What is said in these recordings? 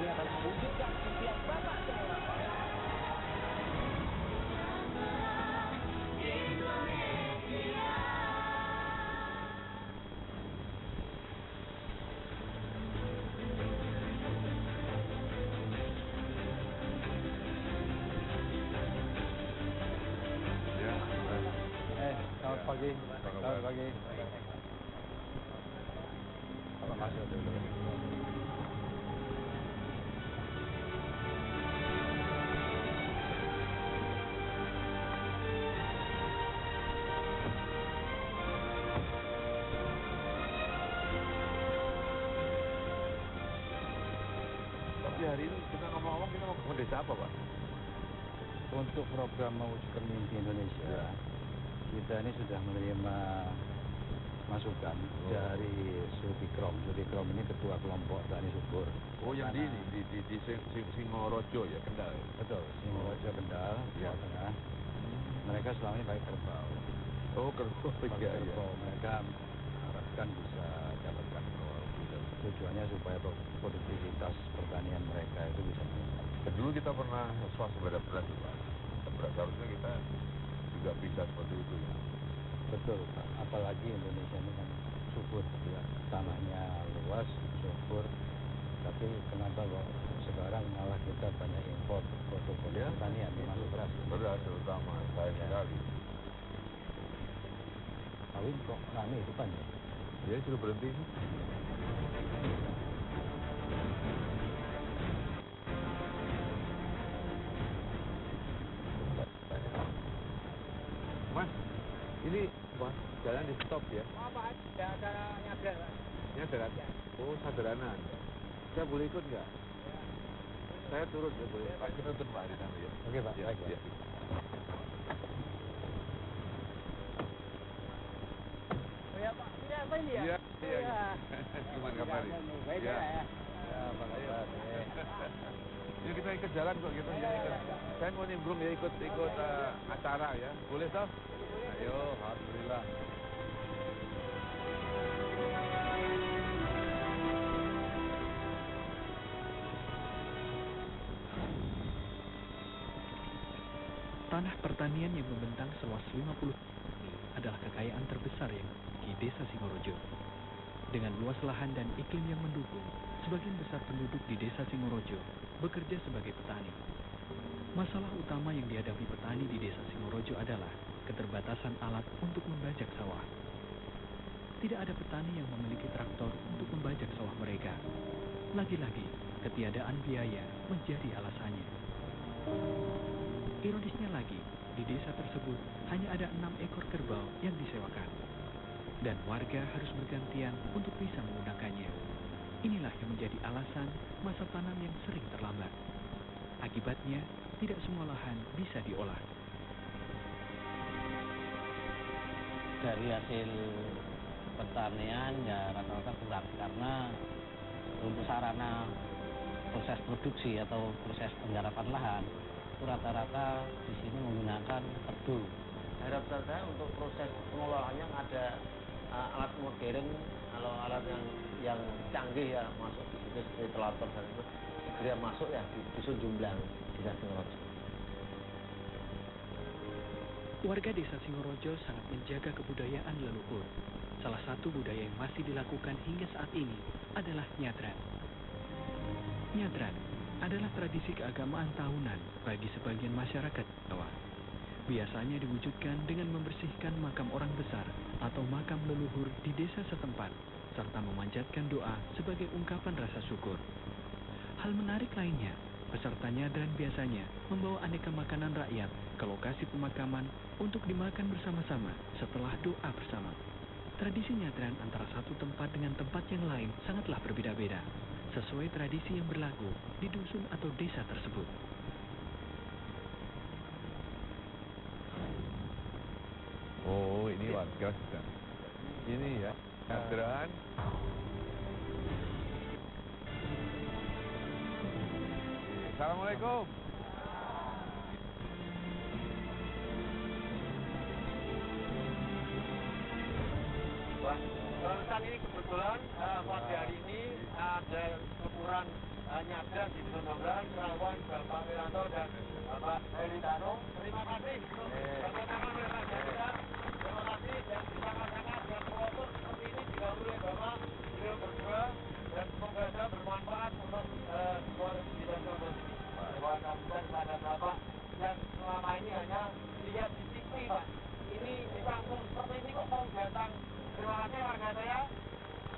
akan mewujudkan impian Bapak semua. Selamat pagi. Selamat pagi. Kalau masuk dulu. Tapi hari ini kita ngomong-ngomong, kita mau ke desa apa, Pak? Untuk program mewujudkan mimpi Indonesia, kita ini sudah menerima masukan dari Sudikrom. Sudikrom ini ketua kelompok Tani Subur. Oh, yang di Singorojo ya, Kendal. Betul, Singorojo Kendal, Jawa Tengah. Mereka selama ini pakai kerbau. Oh, kerbau. Pakai Iya, kerbau. Mereka harapkan bisa dapatkan gol. Tujuannya supaya produktivitas pertanian mereka itu bisa meningkat. Dulu kita pernah swasembada beras, Pak. Beras harusnya kita juga bisa seperti itu ya. Betul, Pak. Apalagi Indonesia ini kan subur, ya. Tanahnya luas, subur. Tapi kenapa kok sekarang malah kita banyak impor produk-produk pertanian, termasuk beras. Beras terutama, sayang sekali. Kawin kok rame depan ya? Ya, sudah berhenti. Mas, ini Mas, jalan di stop ya? Oh, Pak, tidak ada nyadar, Pak. Nyadaran? Ya. Oh, sadaranan. Saya boleh ikut nggak? Ya. Saya turun ya, boleh. Pak, kita turun Pak di sana ya. Oke, Pak. Ya, Baik, ya. Oh ya, Pak. Tidak apa ini ya? Iya, Oh, iya. ya. Gimana kabar? Baik Ya. ya. Ya, Pak Kabar. Ya, kita ikut jalan kok gitu. Ya, ikut. Saya mau nimbrung ya ikut acara ya. Boleh toh? Ayo, alhamdulillah. Tanah pertanian yang membentang seluas 50 ini adalah kekayaan terbesar yang dimiliki Desa Singorojo. Dengan luas lahan dan iklim yang mendukung, sebagian besar penduduk di Desa Singorojo bekerja sebagai petani. Masalah utama yang dihadapi petani di Desa Singorojo adalah keterbatasan alat untuk membajak sawah. Tidak ada petani yang memiliki traktor untuk membajak sawah mereka. Lagi-lagi, ketiadaan biaya menjadi alasannya. Ironisnya lagi, di desa tersebut hanya ada 6 ekor kerbau yang disewakan. Dan warga harus bergantian untuk bisa menggunakannya. Inilah yang menjadi alasan masa tanam yang sering terlambat. Akibatnya, tidak semua lahan bisa diolah. Dari hasil pertanian ya rata-rata kurang karena untuk sarana proses produksi atau proses penggarapan lahan itu rata-rata di sini menggunakan tebu. Harapan saya untuk proses pengolahannya ada alat modern, kalau alat yang canggih ya masuk di situ seperti telator dan itu segera masuk ya di dusun Jumblang Desa Singorojo. Warga Desa Singorojo sangat menjaga kebudayaan leluhur. Salah satu budaya yang masih dilakukan hingga saat ini adalah nyadran. Nyadran adalah tradisi keagamaan tahunan bagi sebagian masyarakat Jawa. Biasanya diwujudkan dengan membersihkan makam orang besar atau makam leluhur di desa setempat, serta memanjatkan doa sebagai ungkapan rasa syukur. Hal menarik lainnya, peserta nyadran biasanya membawa aneka makanan rakyat ke lokasi pemakaman untuk dimakan bersama-sama setelah doa bersama. Tradisi nyadran antara satu tempat dengan tempat yang lain sangatlah berbeda-beda, sesuai tradisi yang berlaku di dusun atau desa tersebut. Oh, ini warga sedang. Ini ya, nyadran. Assalamualaikum. Barusan ini kebetulan pagi hari ini ada syukuran Nyadran di Dusun Nonggrang, Kerawang, Bapak Wiranto dan Bapak Heri Tano. Terima kasih untuk teman-teman oleh Pak Jendral. Terima kasih dan sangat-sangat dan proses seperti ini didahului oleh Bapak beliau berdua dan semoga saja bermanfaat untuk semua resident kampus ini. Terima kasih kepada Bapak yang selama ini hanya lihat di TV Pak. Ini di kampung seperti ini kok mau datang. Terima kasih warga saya.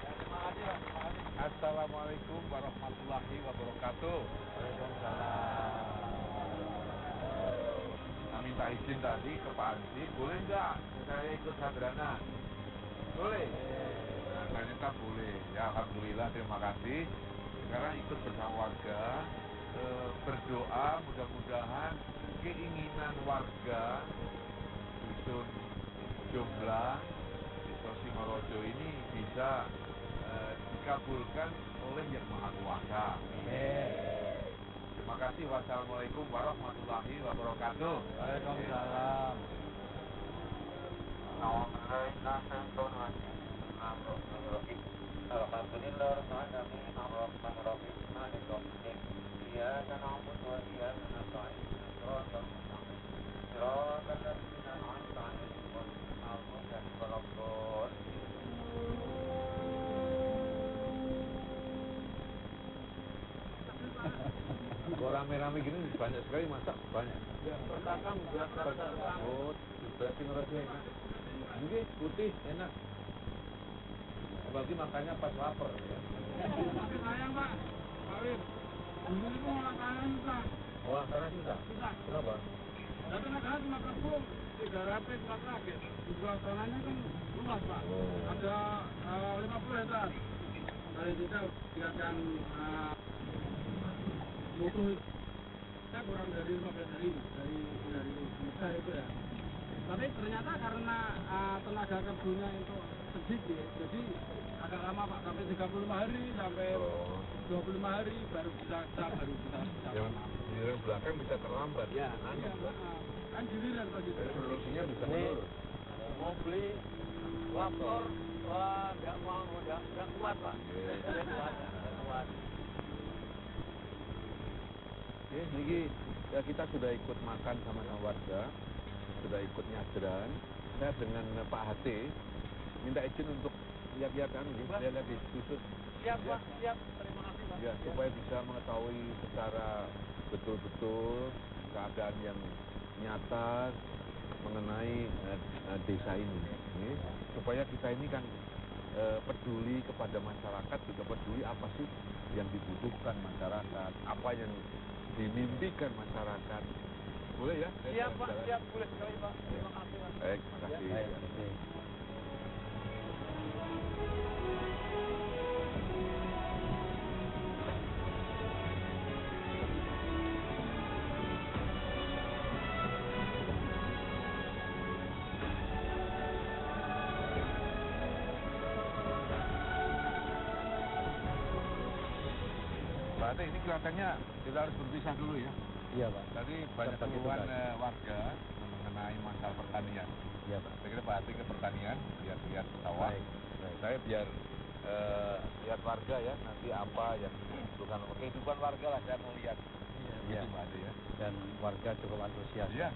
Terima kasih Pak. Terima kasih. Assalamualaikum warahmatullahi wabarakatuh. Waalaikumsalam. Nah, minta izin tadi ke Pak Ansi, boleh nggak saya ikut sadrana? Boleh? Nah, ternyata boleh. Ya, alhamdulillah, terima kasih. Sekarang ikut bersama warga, berdoa mudah-mudahan keinginan warga Dusun Jomblang, Desa Singorojo ini bisa dikabulkan oleh Yang Maha Kuasa. Terima kasih. Wassalamualaikum warahmatullahi wabarakatuh. Waalaikumsalam. Alhamdulillah alamin arrahmanirrahim maliki yaumiddin iyyaka na'budu wa iyyaka nasta'in ihdinas siratal ladzina an'amta 'alaihim ghairil maghdubi 'alaihim waladdallin. Kalau rame-rame gini banyak sekali masak, banyak. Oh, berarti ngerasa enak. Ini putih, enak. Apalagi makannya pas lapar ya. Sayang Pak, Pak Wir. Dulu itu makanan susah. Wah, karena susah. Kenapa? Tapi negara cuma kebun, 300 4 lagi. Di sebelah sananya kan luas Pak. Ada 50 hektar. Dari kita dikatakan mutu saya kurang dari 15 hari dari bisa itu ya. Tapi ternyata karena tenaga kebunnya itu sedikit, jadi agak lama Pak, sampai 35 hari sampai 25 hari baru bisa Yang giliran belakang bisa terlambat. Ya, kan giliran tadi. Produksinya bisa menurun. Mau beli lapor, wah nggak kuat Pak. Nggak kuat. Ya, jadi ya kita sudah ikut makan sama warga, sudah ikut nyadran. Saya dengan Pak HT minta izin untuk lihat-lihat kan, lihat-lihat di dusun. Siap Pak, siap. Terima kasih Pak. Ya, supaya bisa mengetahui secara betul-betul keadaan yang nyata mengenai desa ini. Supaya kita ini kan peduli kepada masyarakat, juga peduli apa sih yang dibutuhkan masyarakat, apa yang dimimpikan masyarakat. Boleh ya? Siap Pak, siap. Boleh sekali Pak. Terima kasih Pak. Baik, makasih. Baik. Pak Ate, ini kelihatannya kita harus berpisah dulu ya. Iya Pak. Tadi banyak Seperti itu, keluhan Pak. warga mengenai masalah pertanian. Iya Pak. Saya kira Pak Ate ke pertanian, lihat sawah. Baik. Saya biar lihat warga ya, nanti apa yang dibutuhkan. Kehidupan warga lah saya mau lihat. Iya. Gitu Pak Ate ya. Dan warga cukup antusias. Iya.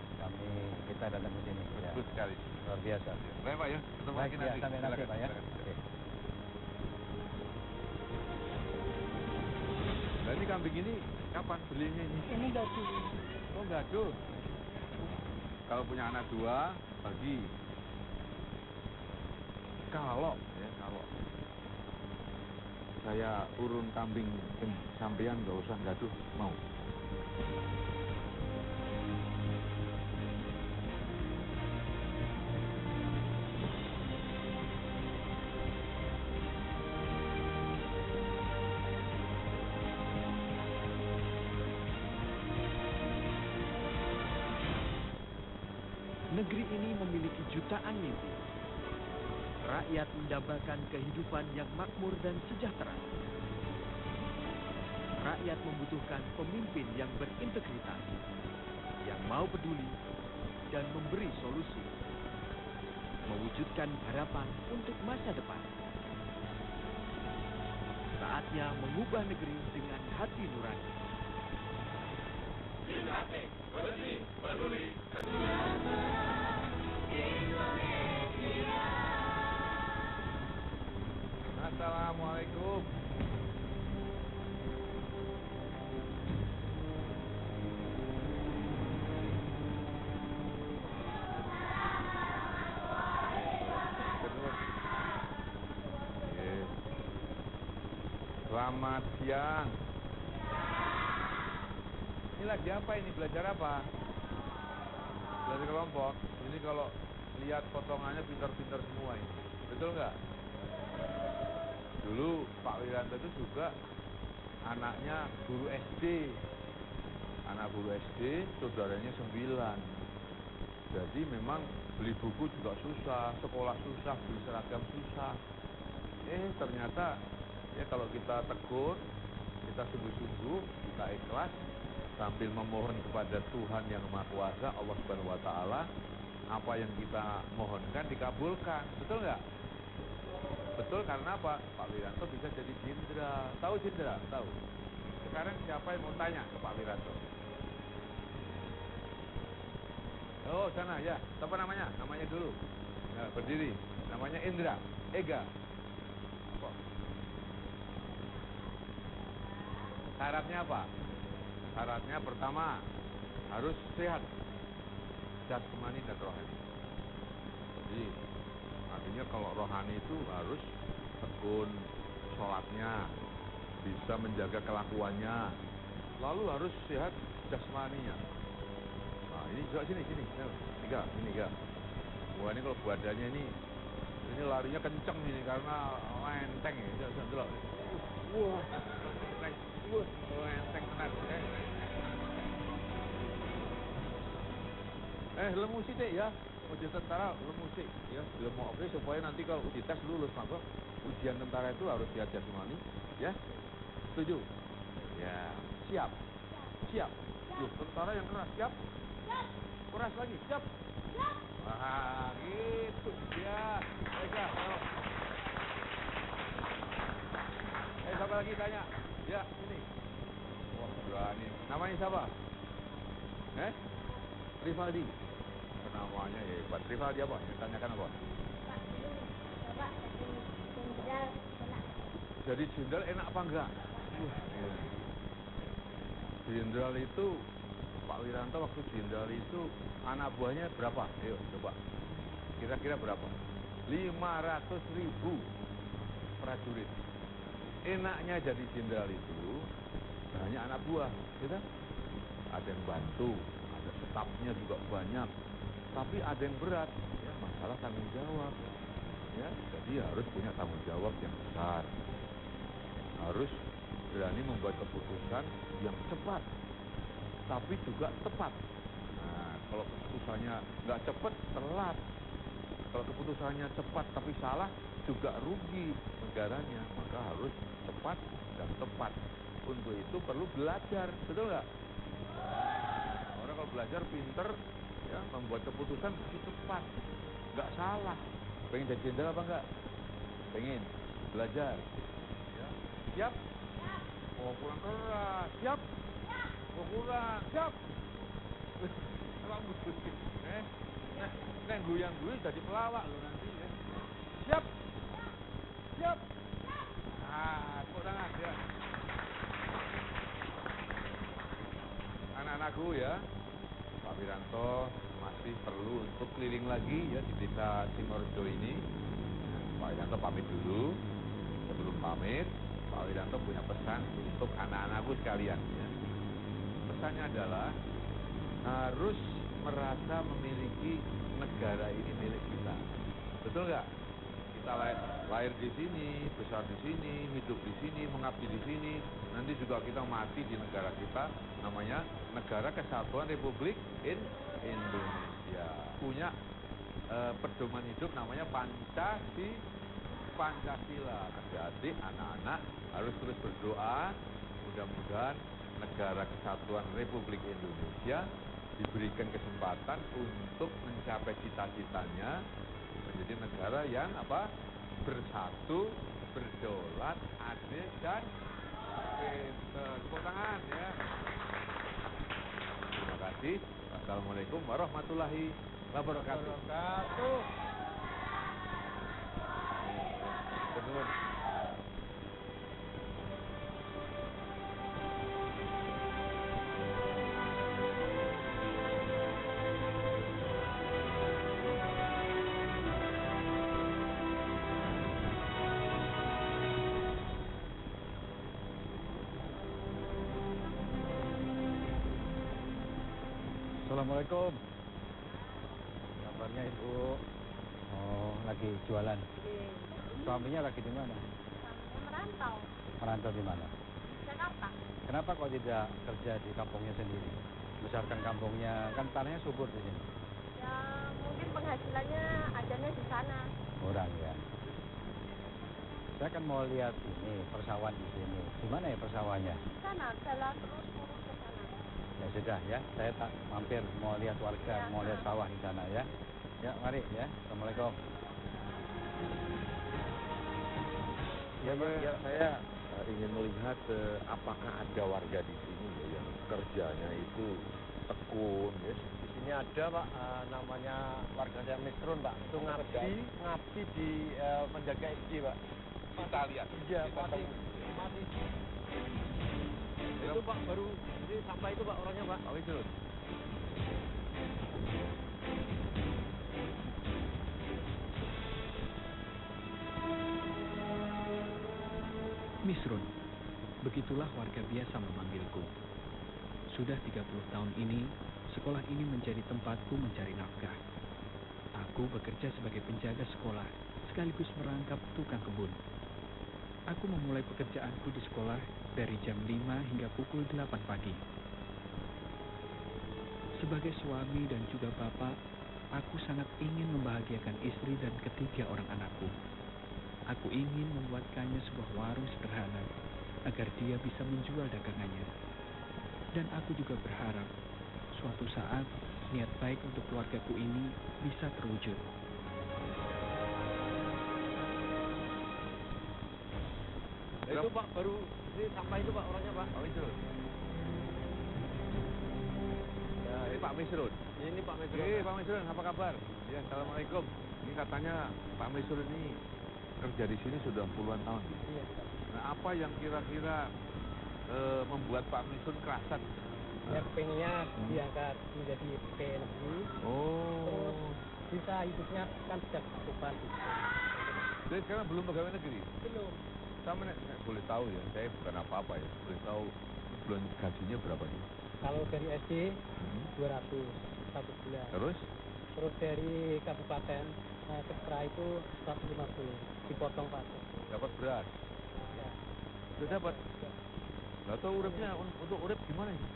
Kita datang ke sini. Ya. Bagus sekali. Luar biasa. Baik Pak ya, ketemu Baik, lagi ya, nanti. sampai nanti Silakan, Pak ya. silakan. Oke. Nah ini kambing ini kapan belinya ini? Ini gaduh. Oh gaduh. Kalau punya anak 2, bagi. Kalau saya urun kambing sampean nggak usah gaduh, mau. Negeri ini memiliki jutaan mimpi. Rakyat mendambakan kehidupan yang makmur dan sejahtera. Rakyat membutuhkan pemimpin yang berintegritas, yang mau peduli dan memberi solusi, mewujudkan harapan untuk masa depan. saatnya mengubah negeri dengan hati nurani. Assalamualaikum. Selamat siang. Ini lagi apa ini? Belajar apa? Belajar kelompok. Ini kalau lihat potongannya pintar-pintar semua ini. Betul nggak? Dulu Pak Wiranto itu juga anaknya guru SD. Anak guru SD, saudaranya 9. Jadi memang beli buku juga susah, sekolah susah, beli seragam susah. Ternyata ya kalau kita tekun, kita sungguh-sungguh, kita ikhlas, sambil memohon kepada Tuhan yang Maha Kuasa, Allah Subhanahu wa Ta'ala, apa yang kita mohonkan dikabulkan. Betul nggak? Betul, karena apa? Pak Wiranto bisa jadi jenderal. Tahu jenderal? Tahu. Sekarang siapa yang mau tanya ke Pak Wiranto? Oh, sana ya. Siapa namanya? Namanya dulu. Ya, berdiri. Namanya Indra. Ega. Apa? Syaratnya apa? Syaratnya pertama, harus sehat jasmani dan rohani. Jadi artinya kalau rohani itu harus tekun sholatnya, bisa menjaga kelakuannya, lalu harus sehat jasmaninya. Nah ini juga sini, ini enggak. Wah ini kalau badannya ini larinya kenceng ini karena enteng ya, delok. Wah, enteng. Wah, enteng tenan. Lemu sithik ya. Ujian tentara lemu sithik ya. Oke supaya nanti kalau uji tes lulus, maka ujian tentara itu harus sehat jasmani, ya. Setuju? Ya, siap. Siap. Loh, tentara yang keras siap? Siap. Keras lagi, siap? Siap. Wah, gitu. Ya. Baiklah. Siapa lagi tanya? Ya, ini. Wah, berani. Namanya siapa? Rivaldi. Namanya hebat. Rivaldi apa? Tanyakan apa? Pak, Bapak jadi jenderal enak. Jadi jenderal enak apa enggak? Iya. Jenderal itu, Pak Wiranto waktu jenderal itu anak buahnya berapa? Ayo coba. Kira-kira berapa? 500.000 prajurit. Enaknya jadi jenderal itu banyak anak buah, gitu? Ada yang bantu, ada stafnya juga banyak. Tapi ada yang berat, ya masalah tanggung jawab. Ya, jadi harus punya tanggung jawab yang besar. Harus berani membuat keputusan yang cepat, tapi juga tepat. Nah, kalau keputusannya nggak cepat, telat. Kalau keputusannya cepat tapi salah, juga rugi negaranya. Maka harus cepat dan tepat. Untuk itu perlu belajar, betul nggak? Orang kalau belajar pinter, ya membuat keputusan pasti tepat, nggak salah. Pengen jadi jenderal apa enggak? Pengen belajar. Ya. Siap? Oh kurang keras. Siap? Oh kurang. Siap? Emang butuh. Nah guyang-guyang jadi pelawak loh nanti ya. Siap? Siap? Ah, tepuk tangan ya. Anak-anakku ya, Pak Wiranto masih perlu untuk keliling lagi ya di desa Singorjo ini. Pak Wiranto pamit dulu. Sebelum pamit, Pak Wiranto punya pesan untuk anak-anakku sekalian ya. Pesannya adalah harus merasa memiliki negara ini milik kita. Betul nggak? Kita lahir di sini, besar di sini, hidup di sini, mengabdi di sini. Nanti juga kita mati di negara kita, namanya Negara Kesatuan Republik Indonesia. Punya pedoman hidup namanya Pancasila. Adik-adik, anak-anak harus terus berdoa. Mudah-mudahan Negara Kesatuan Republik Indonesia diberikan kesempatan untuk mencapai cita-citanya menjadi negara yang bersatu, berdaulat, adil, dan pinter. Tepuk tangan ya. Terima kasih. Assalamualaikum warahmatullahi wabarakatuh. Benar. Assalamualaikum. Kabarnya Ibu? Oh, lagi jualan. Suaminya lagi di mana? Merantau. Merantau di mana? Jakarta. Kenapa kok tidak kerja di kampungnya sendiri? Besarkan kampungnya, kan tanahnya subur di sini. Ya mungkin penghasilannya adanya di sana. Kurang ya. Saya kan mau lihat ini persawahan di sini. Di mana ya persawahannya? Di sana, jalan terus lurus ke sana. Ya sudah ya, saya tak mampir mau lihat warga, Ya. mau lihat sawah di sana ya. Ya, mari ya. Assalamualaikum. Ya, Pak, ya, saya ingin melihat apakah ada warga di sini ya, yang kerjanya itu tekun ya. Di sini ada Pak, namanya warga saya Misrun Pak. Itu ngabdi di menjaga SD Pak. Kita lihat. Iya, kita mati. Ya. Itu Pak baru ini sampai itu Pak orangnya Pak. Pak Wisrun. Misrun, begitulah warga biasa memanggilku. Sudah 30 tahun ini, sekolah ini menjadi tempatku mencari nafkah. Aku bekerja sebagai penjaga sekolah, sekaligus merangkap tukang kebun. Aku memulai pekerjaanku di sekolah dari jam 5 hingga pukul 8 pagi. Sebagai suami dan juga bapak, aku sangat ingin membahagiakan istri dan ketiga orang anakku. Aku ingin membuatkannya sebuah warung sederhana agar dia bisa menjual dagangannya. Dan aku juga berharap suatu saat niat baik untuk keluargaku ini bisa terwujud. Itu Pak baru ini sampai itu Pak orangnya Pak. Pak Wisrun. Ya, ini Pak Misrun. Ini Pak Misrun. Pak Misrun, apa kabar? Ya, assalamualaikum. Ini katanya Pak Misrun ini kerja di sini sudah puluhan tahun. Iya. Nah, apa yang kira-kira membuat Pak Misrun kerasan? Ya pengennya diangkat menjadi PNS. Oh. Bisa hidupnya kan sejak asupan. Jadi sekarang belum pegawai negeri? Belum. Sama boleh tahu ya, saya bukan apa-apa ya. Boleh tahu bulan gajinya berapa sih? Kalau dari SD 200 satu bulan. Terus? Terus dari kabupaten Ketra itu 150 dipotong pajak. Dapat beras? Ya. Sudah dapat? Nggak tahu uripnya, untuk urip gimana ini?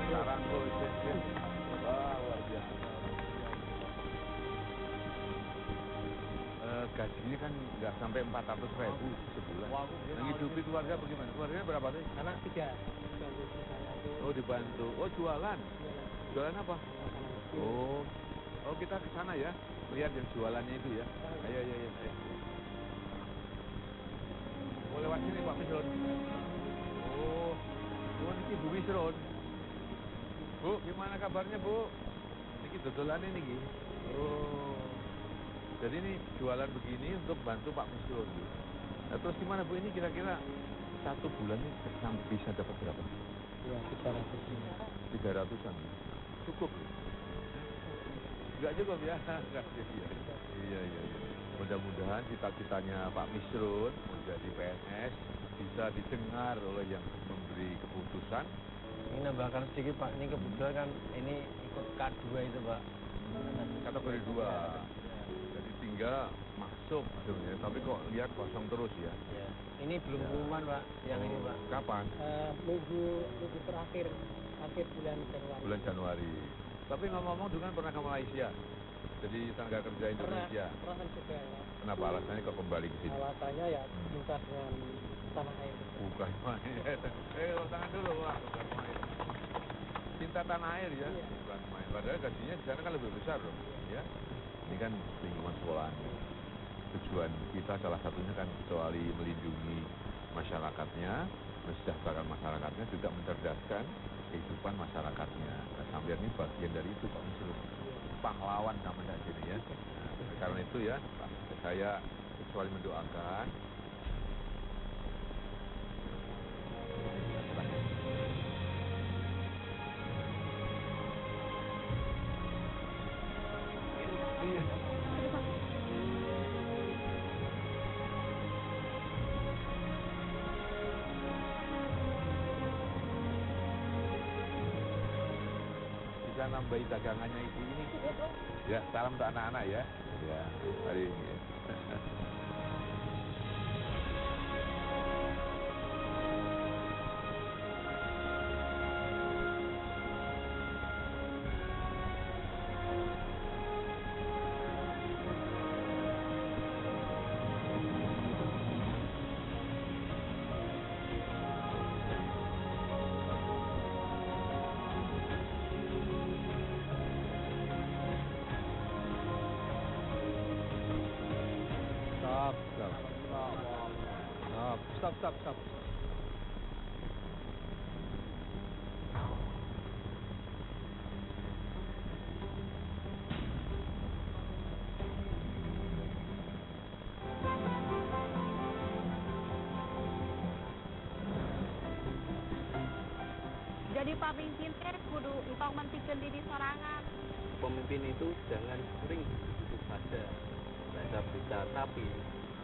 Sekarang ya. Wah, luar biasa. Gajinya kan nggak sampai 400.000 sebulan. Wah, Menghidupi keluarga bagaimana? Keluarganya berapa sih? Anak 3. Bantu saya itu. Oh, dibantu. Oh, jualan. Jualan apa? Oh, oh kita ke sana ya, lihat yang jualannya itu ya. Ayo, ayo, ayo. Oh, lewat sini Pak Misrun. Oh, ini Bu Misrun. Bu, gimana kabarnya Bu? Ini dodolan ini Ki. Oh, jadi ini jualan begini untuk bantu Pak Misrun. Nah, terus gimana Bu, ini kira-kira satu bulan ini bisa dapat berapa? Ya 300. 300-an. Cukup. Enggak cukup ya? Enggak, iya. Iya, iya. Mudah-mudahan cita-citanya Pak Misrun menjadi PNS bisa didengar oleh yang memberi keputusan. Ini nambahkan sedikit Pak, ini kebetulan kan ini ikut K2 itu Pak. Kategori 2. Jadi tinggal masuk sebenarnya, tapi kok lihat kosong terus ya. Ya. Ini belum pengumuman Pak, yang ini Pak. Kapan? Minggu terakhir akhir bulan Januari. Bulan Januari. Tapi ngomong-ngomong dulu kan pernah ke Malaysia. Jadi tenaga kerja Indonesia. Pernah juga ya. Kenapa alasannya kok kembali ke sini? Alasannya ya cinta dengan tanah air. Bukan main. Tangan dulu Pak, bukan main. cinta tanah air ya, bukan main. Padahal gajinya di sana kan lebih besar loh, ya. Ini kan lingkungan sekolahan. Tujuan kita salah satunya kan kecuali melindungi masyarakatnya, mensejahterakan masyarakatnya, juga mencerdaskan kehidupan masyarakatnya. Nah, sampean ini bagian dari itu Pak Misrun. Pahlawan namanya sini ya. Nah, karena itu ya, saya kecuali mendoakan. Bisa nambahi dagangannya ibu ini. Ya, salam untuk anak-anak ya. Ya, hari ini. Stop. Jadi pamimpin kudu empang mentikeun diri sorangan. Pemimpin itu jangan sering duduk saja, baca berita, tapi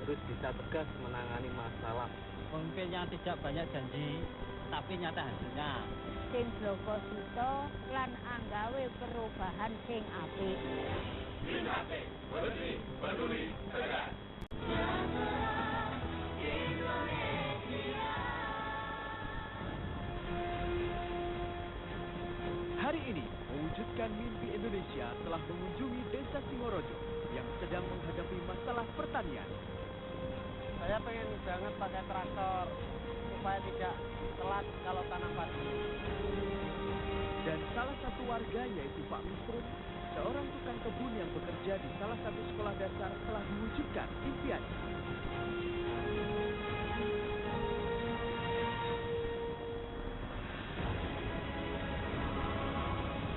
harus bisa tegas menangani masalah. Pemimpin yang tidak banyak janji, tapi nyata hasilnya. Sing bloko sito lan anggawe perubahan sing apik. Peduli, tegas. Hari ini, mewujudkan mimpi Indonesia telah mengunjungi Desa Singorojo yang sedang menghadapi masalah pertanian. Saya pengen banget pakai traktor supaya tidak telat kalau tanam padi. Dan salah satu warga yaitu Pak Misrun, seorang tukang kebun yang bekerja di salah satu sekolah dasar telah mewujudkan impiannya.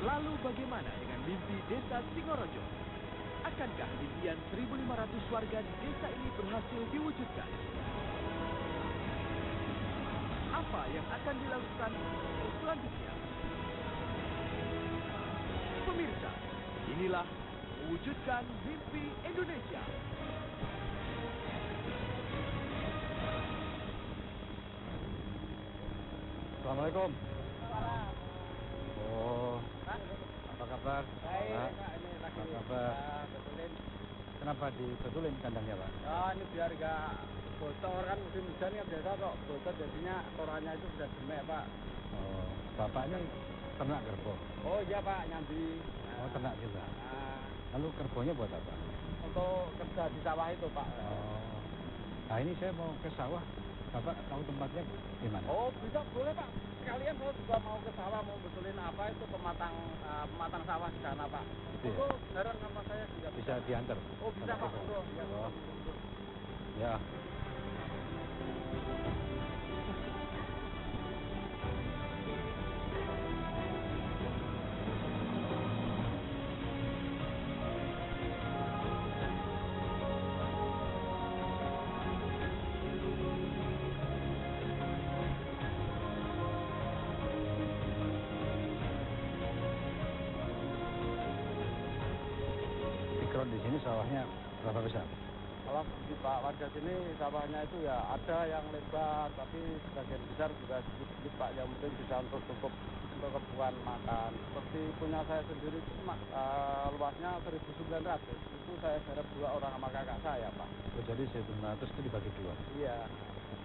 Lalu bagaimana dengan mimpi Desa Singorojo? Akankah impian 1.500 warga di desa ini berhasil diwujudkan? Apa yang akan dilakukan selanjutnya? Pemirsa, inilah mewujudkan mimpi Indonesia. Assalamualaikum. Oh, apa kabar? Baik, Pak? ini lagi Apa kabar? betulin. Kenapa dibetulin kandangnya Pak? Oh, ini biar nggak bocor kan musim hujan kan biasa kok bocor jadinya korannya itu sudah jemek Pak. Oh, Bapak ini ternak kerbau. Oh iya Pak, nyambi. Oh, ternak juga. Nah, Lalu kerbaunya buat apa? untuk kerja di sawah itu Pak. Oh, nah ini saya mau ke sawah. Bapak tahu tempatnya di mana? Oh bisa, boleh Pak. Sekalian saya juga mau ke sawah, mau betulin apa itu pematang sawah di sana Pak. Iya. Itu bareng sama saya juga Bisa diantar? Oh bisa Pak, Tempat itu? untuk ya. Oh. Ya. Background di sini sawahnya berapa besar? Kalau di Pak warga sini sawahnya itu ya ada yang lebar, tapi sebagian besar juga sedikit Pak, yang penting bisa untuk cukup untuk kebutuhan makan. Seperti punya saya sendiri itu luasnya 1.900, itu saya garap 2 orang sama kakak saya Pak. Oh, jadi 1.900 itu dibagi 2. Iya.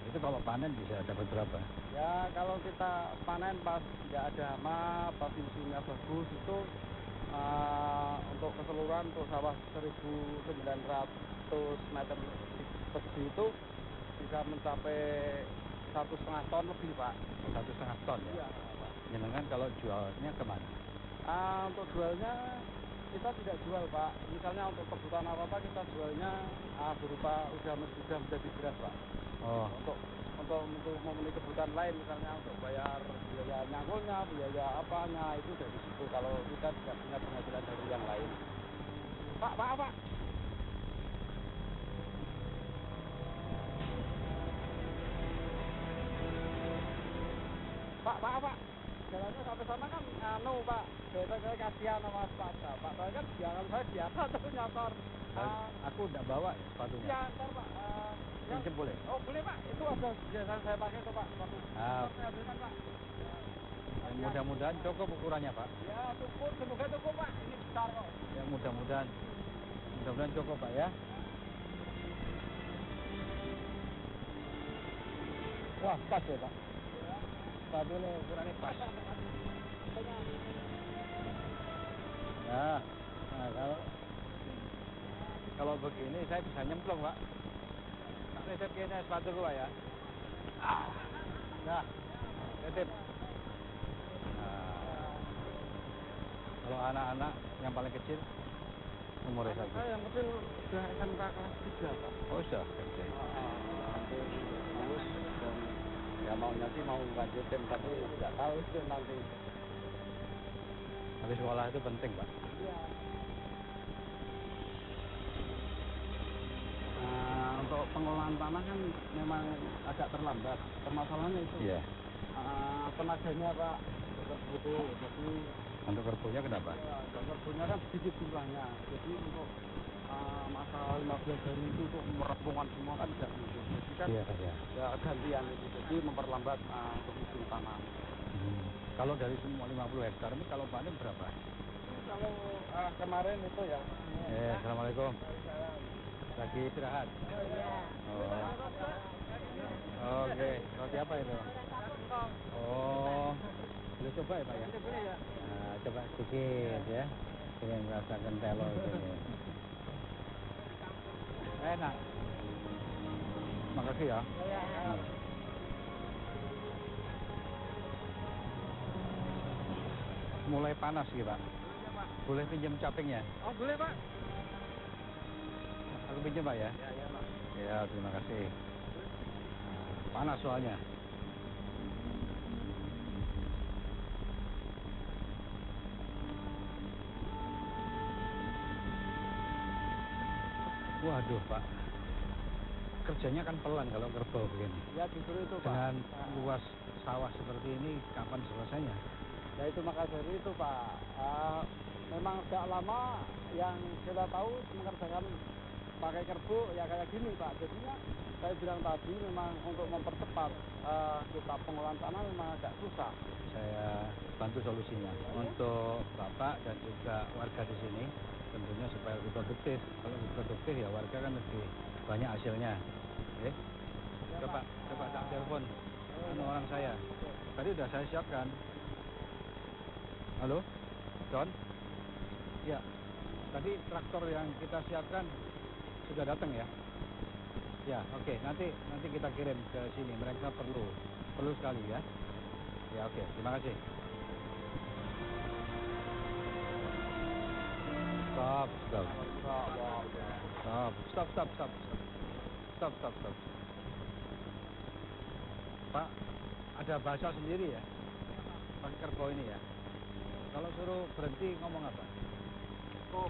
Itu kalau panen bisa dapat berapa? Ya kalau kita panen pas nggak ada hama, pas musimnya bagus itu untuk keseluruhan untuk sawah 1.900 meter persegi itu bisa mencapai 1,5 ton lebih Pak. 1,5 ton ya? Iya Pak. Jenengan kalau jualnya kemana? Untuk jualnya kita tidak jual Pak. Misalnya untuk kebutuhan apa-apa kita jualnya berupa udah menjadi beras Pak. Oh, Untuk memenuhi kebutuhan lain misalnya untuk bayar biaya nyangkulnya, biaya apanya itu dari situ. Kalau kita tidak punya penghasilan dari yang lain. Pak. Pak. Jalannya sampai sana kan Pak. Saya kasihan sama sepatu. Pak saya kan jangan saya biasa terus nyotor. aku udah bawa ya sepatunya. Iya, ntar Pak. Pinjem boleh? Oh boleh Pak, itu ada biasa saya pakai tuh Pak. Sepatu. Saya ambilkan Pak. Mudah-mudahan cukup ukurannya Pak. Ya cukup, semoga cukup Pak. Ini besar kok. Ya mudah-mudahan cukup Pak ya. Wah pas ya Pak. Sepatu ini ukurannya pas. Nah kalau begini saya bisa nyemplung Pak. Tak resep kayaknya sepatu Pak ya. Nah, resep. Nah, kalau anak-anak yang paling kecil umurnya satu. Saya yang kecil sudah SMK kelas 3 Pak. Oh sudah kecil. Hampir lulus dan ya maunya sih mau lanjutin tapi nggak tahu itu nanti. Tapi sekolah itu penting Pak. Iya. Untuk pengolahan tanah kan memang agak terlambat. Permasalahannya itu. Iya. Tenaganya Pak, kerbu. Jadi Untuk kerbunya kenapa? kerbunya kan sedikit jumlahnya. Jadi untuk masalah 15 hari itu untuk merebungkan semua kan tidak mungkin. Jadi kan Iya. ya gantian itu. Jadi memperlambat untuk musim tanam. Kalau dari semua 50 hektar ini kalau panen berapa? Kalau kemarin itu ya. Assalamualaikum. Lagi istirahat? Oh. Oke. Roti apa itu? Oh. Boleh coba ya Pak ya? Boleh ya. Nah, coba sedikit ya. Ingin merasakan telo ini. Enak. Makasih ya. Mulai panas gitu Pak. Boleh pinjam capingnya? Oh boleh Pak. Aku pinjam Pak ya? Ya Pak. Ya terima kasih. Panas soalnya. Waduh Pak, kerjanya kan pelan kalau kerbau begini. Ya justru itu Pak. Dengan luas sawah seperti ini, kapan selesainya? Ya itu maka dari itu Pak. Memang sejak lama yang kita tahu mengerjakan pakai kerbau ya kayak gini Pak. Jadinya saya bilang tadi memang untuk mempercepat kita pengolahan tanah memang agak susah. Saya bantu solusinya untuk Bapak dan juga warga di sini, tentunya supaya lebih produktif. Kalau lebih produktif ya warga kan lebih banyak hasilnya. Oke? Coba tak telepon orang saya. Tadi udah saya siapkan. Halo, John? Ya, tadi traktor yang kita siapkan sudah datang ya? Ya, oke. Nanti kita kirim ke sini. Mereka perlu sekali ya. Ya, oke. Terima kasih. Stop. Pak, ada bahasa sendiri ya? Pakai kerbau ini ya? Kalau suruh berhenti ngomong apa? Kok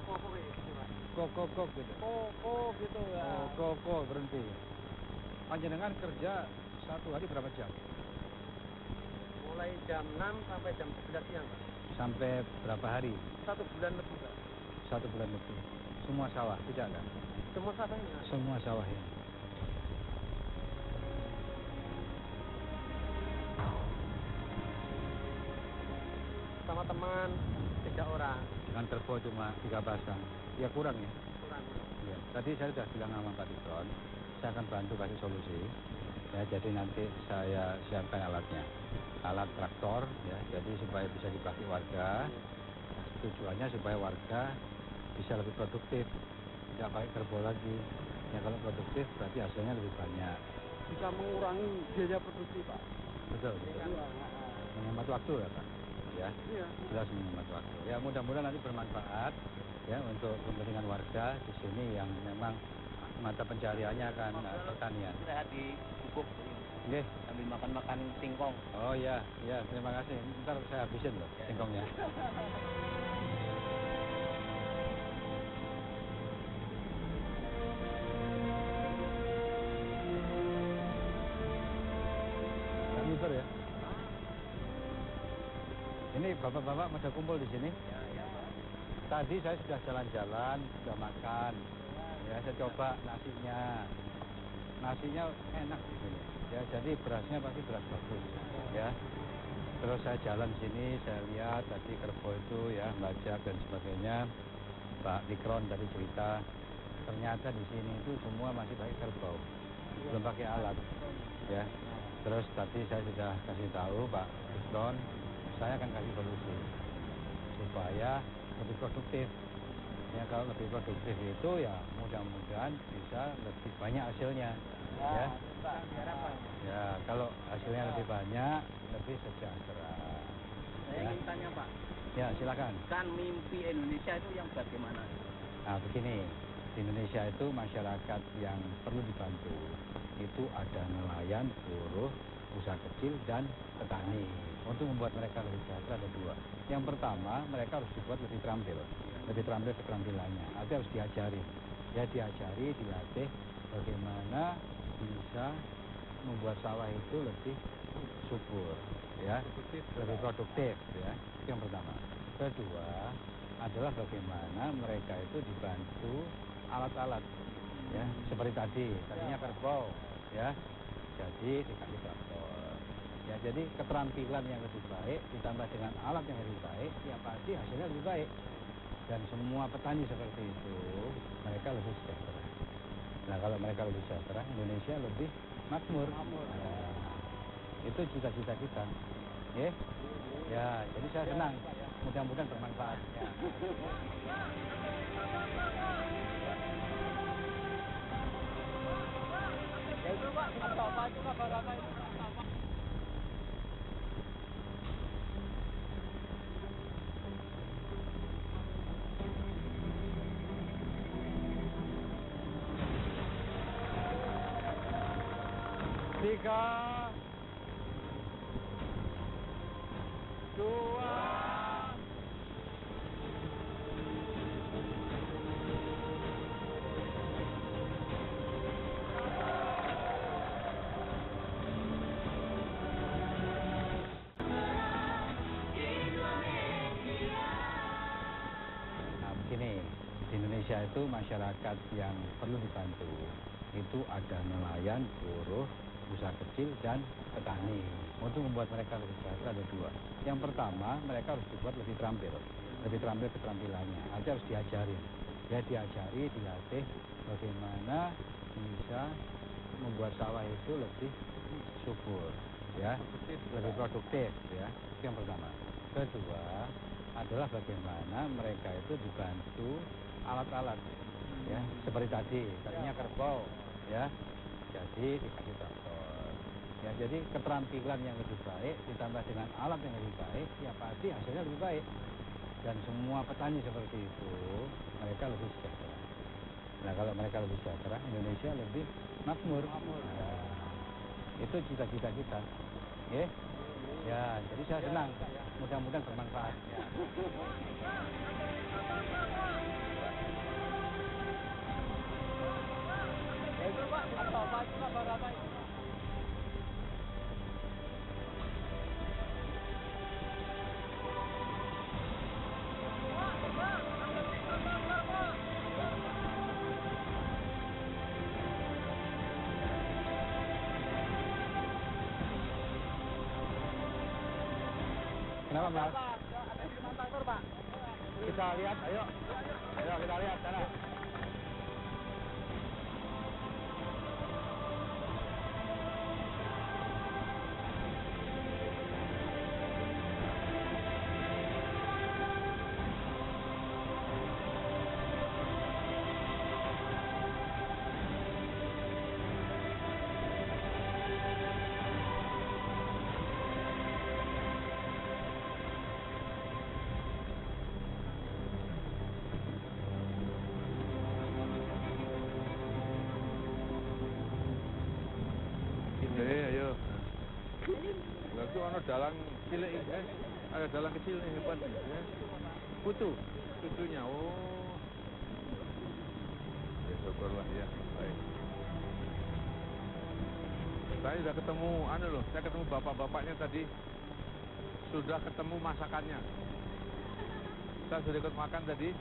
gitu. Kok gitu ya. Kok berhenti. Panjenengan kerja satu hari berapa jam? Mulai jam 6 sampai jam 11 siang Pak. Sampai berapa hari? 1 bulan lebih Pak. 1 bulan lebih. Semua sawah, tidak ada? Semua sawahnya. Semua sawah ya. Sama teman 3 orang. Dengan kerbau cuma 3 pasang. Ya kurang ya? Kurang. Ya. Tadi saya sudah bilang sama Pak Dikron, saya akan bantu kasih solusi. Ya, jadi nanti saya siapkan alatnya. Alat traktor ya, jadi supaya bisa dipakai warga. Tujuannya supaya warga bisa lebih produktif, tidak pakai kerbau lagi. Ya kalau produktif berarti hasilnya lebih banyak. Bisa mengurangi biaya produksi Pak. Betul. Iya. menghemat waktu ya Pak. Ya, Iya. jelas menghemat waktu. Ya mudah-mudahan nanti bermanfaat ya untuk kepentingan warga di sini yang memang mata pencariannya kan pertanian. Rehat di cukup Oke. sambil makan-makan singkong. Oh ya, ya terima kasih. Ntar saya habisin loh singkongnya. Muter ya. Ini bapak-bapak pada kumpul di sini. Tadi saya sudah jalan-jalan, sudah makan. Ya, saya coba nasinya. Nasinya enak di sini. Ya, jadi berasnya pasti beras bagus. Ya. Terus saya jalan sini, saya lihat tadi kerbau itu ya, bajak dan sebagainya. Pak Mikron tadi cerita, ternyata di sini itu semua masih pakai kerbau, belum pakai alat. Ya. Terus tadi saya sudah kasih tahu Pak Mikron, saya akan kasih solusi supaya lebih produktif. Ya, kalau lebih produktif itu ya mudah-mudahan bisa lebih banyak hasilnya. Ya. Ya, kalau hasilnya lebih banyak, lebih sejahtera. Saya ingin tanya Pak, Ya, silakan. kan mimpi Indonesia itu yang bagaimana? Nah, begini, di Indonesia itu masyarakat yang perlu dibantu itu ada nelayan, buruh, usaha kecil, dan petani. Untuk membuat mereka lebih sejahtera ada dua. Yang pertama, mereka harus dibuat lebih terampil keterampilannya. Artinya harus diajari. Ya, diajari, dilatih bagaimana bisa membuat sawah itu lebih subur, ya, lebih produktif, ya. Itu yang pertama. Kedua adalah bagaimana mereka itu dibantu alat-alat, ya, seperti tadinya kerbau, ya, jadi dikasih traktor, ya, jadi keterampilan yang lebih baik ditambah dengan alat yang lebih baik, ya pasti hasilnya lebih baik. Dan semua petani seperti itu, mereka lebih sejahtera. Nah, kalau mereka lebih sejahtera, Indonesia lebih makmur. Nah, itu cita-cita kita. Ya, ya, jadi saya senang. Mudah-mudahan bermanfaat. Ya. Ya itu Pak, apa itu kabar apa itu? Tiga, dua, nah begini, di Indonesia itu masyarakat yang perlu dibantu itu ada nelayan, buruh, usaha kecil, dan petani. Untuk membuat mereka lebih sejahtera ada dua. Yang pertama, mereka harus dibuat lebih terampil keterampilannya. Artinya harus diajari. Ya, diajari, dilatih bagaimana bisa membuat sawah itu lebih subur, ya, lebih produktif, ya. Itu yang pertama. Kedua adalah bagaimana mereka itu dibantu alat-alat, ya, seperti tadinya kerbau, ya, jadi dikasih traktor. Ya, jadi keterampilan yang lebih baik ditambah dengan alat yang lebih baik, ya pasti hasilnya lebih baik. Dan semua petani seperti itu, mereka lebih sejahtera. Nah, kalau mereka lebih sejahtera, Indonesia lebih makmur. Nah, itu cita-cita kita. Ya, ya, jadi saya senang. Mudah-mudahan bermanfaat. Ya. Ya itu Pak, apa itu kabar apa itu? Kenapa, Mas? Pak, ada di kantor Pak. Kita lihat, ayo. Ayo kita lihat sana. ono dalang cilik ya. Ada dalang kecil nih hebat nih ya. Putunya. Oh. Ya syukurlah ya. Baik. Saya sudah ketemu saya ketemu bapak-bapaknya tadi. Sudah ketemu masakannya. Saya sudah ikut makan tadi.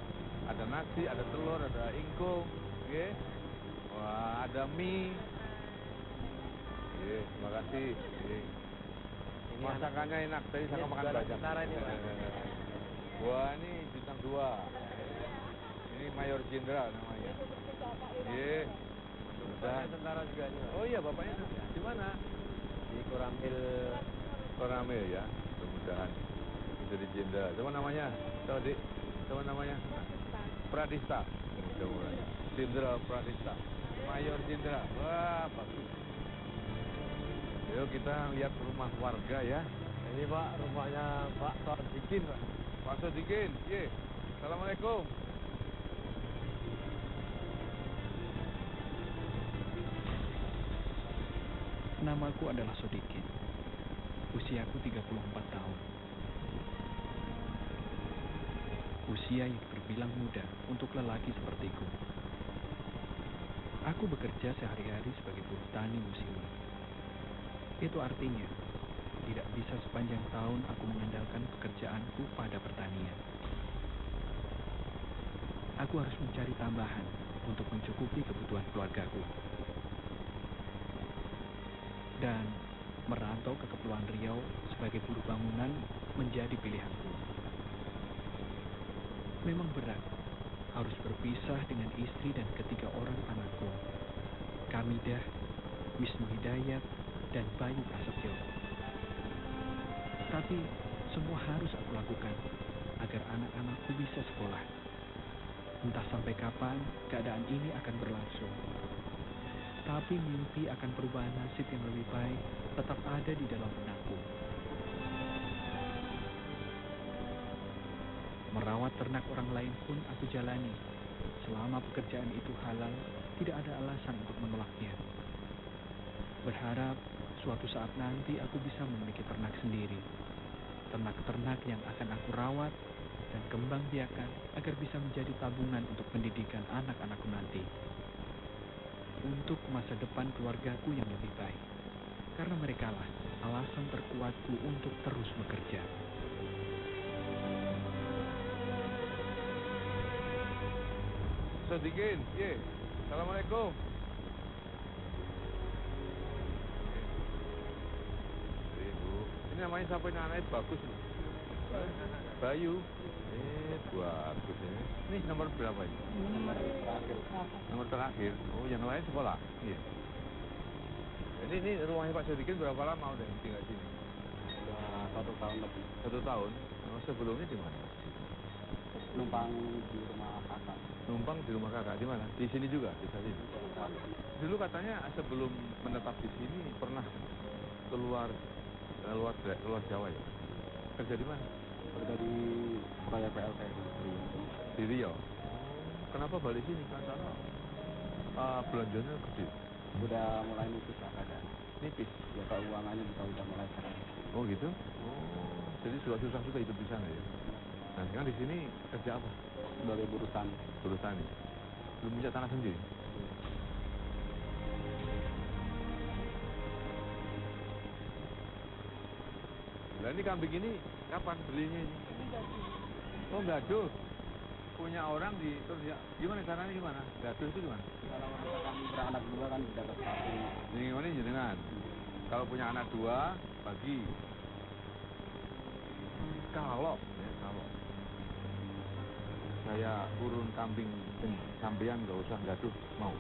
Ada nasi, ada telur, ada ingkung, ya. Wah, ada mie. Terima kasih. Masakannya enak. Tadi saya makan banyak. Wah, ini bintang 2. Ini Mayor Jenderal namanya. Mudah-mudahan. Tentara juga nih. Oh iya, bapaknya di mana? Di Koramil ya. Mudah-mudahan jadi jenderal. Siapa namanya? Tahu, Dik? Siapa namanya? Pradista. Mudah-mudahan. Jenderal Pradista. Mayor Jenderal. Wah, bagus. Yuk kita lihat rumah warga ya. Ini Pak, rumahnya Pak Sodikin, Pak. Pak Sodikin, ye. Assalamualaikum. Namaku adalah Sodikin. Usiaku 34 tahun. Usia yang terbilang muda untuk lelaki sepertiku. Aku bekerja sehari-hari sebagai buruh tani musim ini. Itu artinya, tidak bisa sepanjang tahun aku mengandalkan pekerjaanku pada pertanian. Aku harus mencari tambahan untuk mencukupi kebutuhan keluargaku. Dan merantau ke Kepulauan Riau sebagai buruh bangunan menjadi pilihanku. Memang berat, harus berpisah dengan istri dan ketiga orang anakku, Kamidah, Wisnu Hidayat, dan Bayu Prasetyo. Tapi semua harus aku lakukan agar anak-anakku bisa sekolah. Entah sampai kapan keadaan ini akan berlangsung. Tapi mimpi akan perubahan nasib yang lebih baik tetap ada di dalam benakku. Merawat ternak orang lain pun aku jalani. Selama pekerjaan itu halal, tidak ada alasan untuk menolaknya. Berharap suatu saat nanti aku bisa memiliki ternak sendiri. Ternak-ternak yang akan aku rawat dan kembang biakan agar bisa menjadi tabungan untuk pendidikan anak-anakku nanti. Untuk masa depan keluargaku yang lebih baik. Karena merekalah alasan terkuatku untuk terus bekerja. Sodikin, ye. Assalamualaikum. Ibu, ini namanya siapa ini anaknya bagus nih. Bayu. Bagus ini. Ini nomor berapa ini? Nomor terakhir. Oh, yang lain sekolah. Iya. Ini rumahnya Pak Sodikin berapa lama udah tinggal sini? Sudah 1 tahun lebih. 1 tahun. Oh, sebelumnya di mana? Numpang di rumah kakak. Numpang di rumah kakak di mana? Di sini juga, di sini. Dulu katanya sebelum menetap di sini pernah keluar Jawa ya. Kerja di mana? Kerja di Proyek PLT di Riau. Kenapa balik sini? Kan sana belanjanya gede. udah mulai nipis lah keadaan. Nipis? Ya keuangannya juga udah mulai sekarang. Oh gitu? Oh, jadi susah juga hidup di sana ya? Nah sekarang di sini kerja apa? Sebagai buruh tani. Buruh tani? Belum punya tanah sendiri? Nah ini kambing ini kapan belinya ini? Oh gaduh. Punya orang di terus ya gimana caranya gimana? Gaduh itu gimana? Kalau misalkan beranak dua kan dapat satu. Ini gimana jenengan? Kalau punya anak 2 bagi. Kalau saya urun kambing sampean nggak usah gaduh, mau?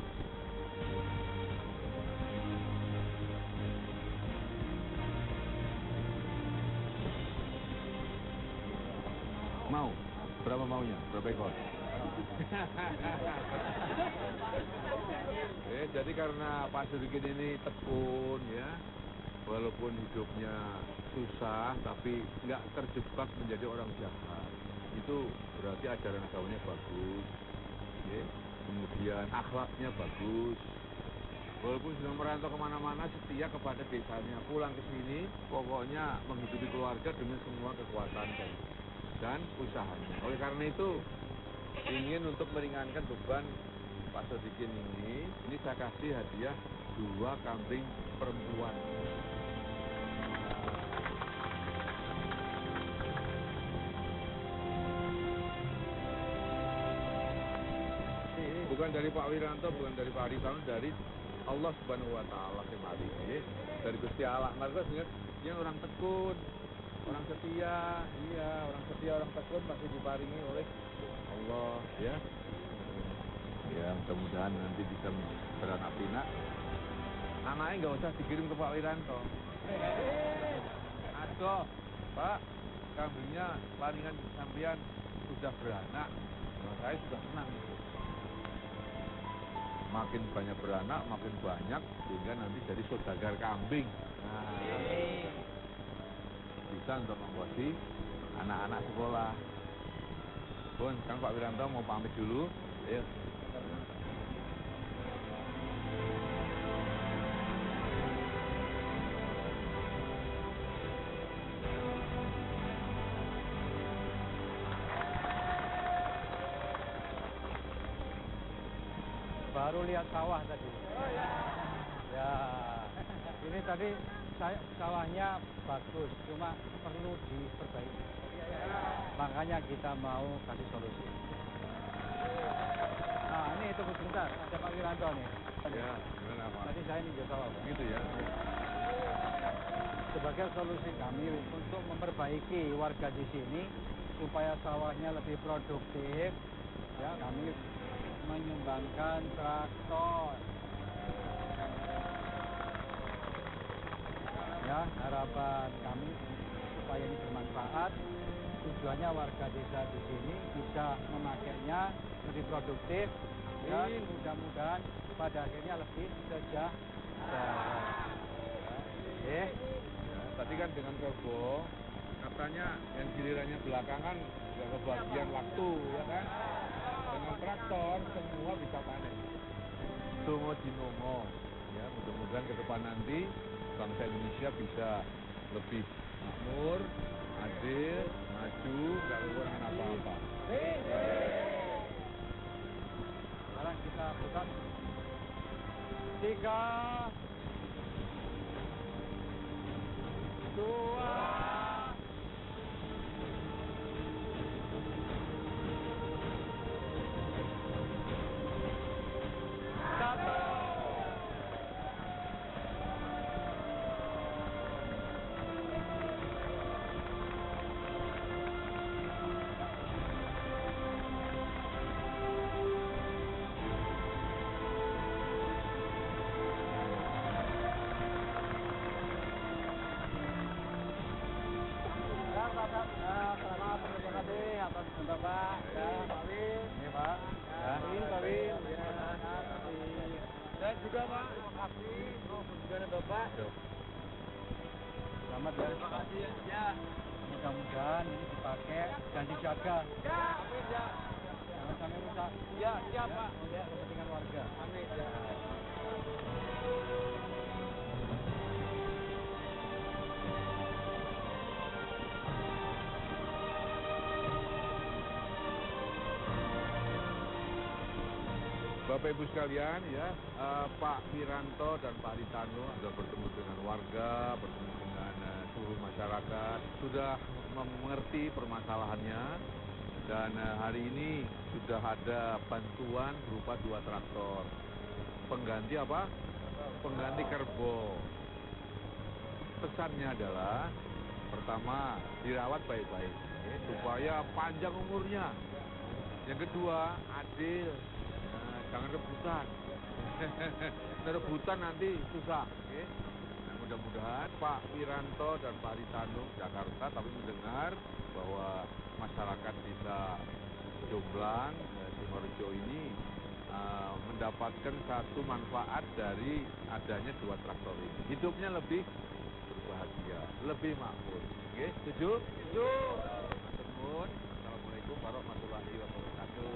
Mau? Berapa maunya? Berapa ekor? Jadi karena Pak Sodikin ini tekun ya, walaupun hidupnya susah tapi nggak terjebak menjadi orang jahat. Itu berarti ajaran agamanya bagus, ya. Kemudian akhlaknya bagus. Walaupun sudah merantau kemana-mana, setia kepada desanya. Pulang ke sini, pokoknya menghidupi keluarga dengan semua kekuatan dan usahanya. Oleh karena itu, ingin untuk meringankan beban Pak Sodikin ini saya kasih hadiah 2 kambing perempuan. Bukan dari Pak Wiranto, bukan dari Pak Haritano, dari Allah Subhanahu wa Ta'ala kembali. Dari Gusti Allah. Mereka ingat, dia orang tekun, orang setia. Iya, orang setia, orang tekun pasti diparingi oleh Allah, ya. Ya, mudah-mudahan nanti bisa beranak pinak. Anaknya nggak usah dikirim ke Pak Wiranto. Aduh, Pak, kambingnya palingan sampean sudah beranak. Nah, saya sudah senang. Makin banyak beranak, makin banyak, sehingga nanti jadi saudagar kambing. Nah, bisa untuk mengkosi anak-anak sekolah. Bun, sekarang Pak Wiranto mau pamit dulu. Ayo. Baru lihat sawah tadi. Ya, ini tadi sawahnya bagus, cuma perlu diperbaiki. Makanya kita mau kasih solusi. Nah, ini tunggu sebentar, ada Pak Wiranto nih. Ya, gimana Pak? Tadi saya ninjau sawah, Pak. Gitu ya. Sebagai solusi kami untuk memperbaiki warga di sini supaya sawahnya lebih produktif, ya kami menyumbangkan traktor. Ya, harapan kami supaya ini bermanfaat. Tujuannya warga desa di sini bisa memakainya lebih produktif. Ya, mudah-mudahan pada akhirnya lebih sejahtera. Ya, tadi kan dengan kerbau, katanya yang gilirannya belakangan nggak kebagian waktu, ya kan? Dengan traktor semua bisa panen. Dongo dinomo, ya mudah-mudahan ke depan nanti bangsa Indonesia bisa lebih makmur, adil, maju, nggak kekurangan apa-apa. Sekarang kita buka 3, 2, Bapak, ya, Pak Win. Ini Pak. Ya, Pak Win. Ya, dan juga Pak, terima kasih. Oh, juga Bapak. Selamat ya. Terima kasih ya. Mudah-mudahan ini dipakai dan dijaga. Ya, amin ya. Jangan sampai rusak. Ya, siap Pak. Untuk kepentingan warga. Amin ya. Bapak Ibu sekalian, ya Pak Wiranto dan Pak Haritano sudah bertemu dengan warga, bertemu dengan seluruh masyarakat, sudah mengerti permasalahannya, dan hari ini sudah ada bantuan berupa 2 traktor. Pengganti apa? Pengganti kerbau. Pesannya adalah, pertama, dirawat baik-baik, supaya panjang umurnya. Yang kedua, adil. Jangan rebutan. Rebutan nanti susah. Okay? Nah, mudah-mudahan Pak Wiranto dan Pak Haritano Jakarta tapi mendengar bahwa masyarakat desa Jomblang, Singorjo ini mendapatkan satu manfaat dari adanya 2 traktor ini. Hidupnya lebih berbahagia, lebih makmur. Okay? Setuju? Setuju. Assalamualaikum warahmatullahi wabarakatuh.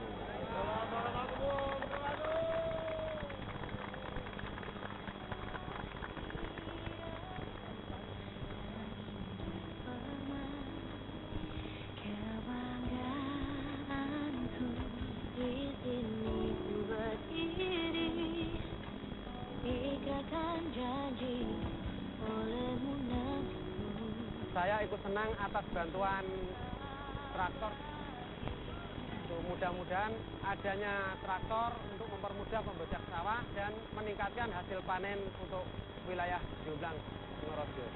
juga ikut senang atas bantuan traktor. Mudah-mudahan adanya traktor untuk mempermudah pembajak sawah dan meningkatkan hasil panen untuk wilayah Jomblang, Singorojo.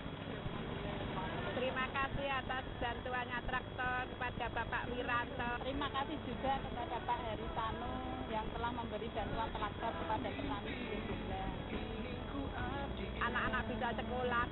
Terima kasih atas bantuannya traktor kepada Bapak Wiranto. Terima kasih juga kepada Pak Heritano yang telah memberi bantuan traktor kepada petani di Jomblang. Anak-anak bisa sekolah,